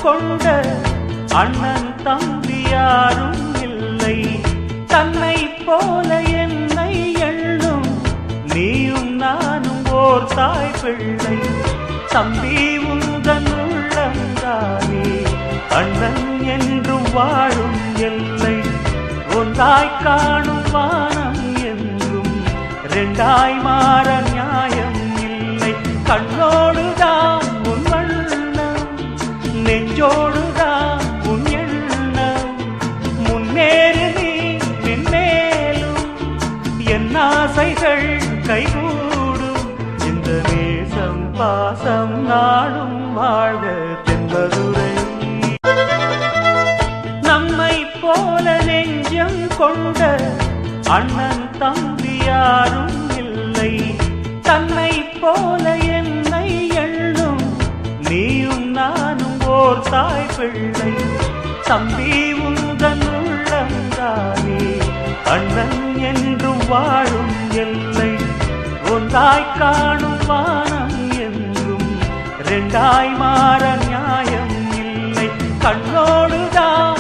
கொண்ட அண்ணன் தம்பி யாரும் இல்லை. தன்னை போல என்னை எண்ணும் நீயும் நானும் ஓர் தாய் பிள்ளை. தம்பி உந்தன் உள்ளந்தானே அண்ணன் என்றும் வாழும் எல்லை. ஒன்றாய் காணும் வானம் என்றும் ரெண்டாய் மாற நியாயம் இல்லை. கண்ணோடுதான் உன் வண்ணம், நெஞ்சோடுதான் உன் எண்ணம். முன்னேறு நீ பின்னேலும் என் ஆசைகள் கைகூடும். இந்த நேசம் பாசம் நாளும் வாழ்க தென்பதுரை. நம்மை போல நெஞ்சம் கொண்ட அண்ணன் தம்பி யாரும் இல்லை. தன்னை போல என்னை எண்ணும் நீயும் நானும் ஓர் தாய் பிள்ளை. தம்பி உந்தன் உள்ளந்தானே அண்ணன் என்றும் வாழும் எல்லை. ஒன்றாய் காணும் வானம் என்றும் ரெண்டாய் மாற நியாயம் இல்லை. கண்ணோடுதான்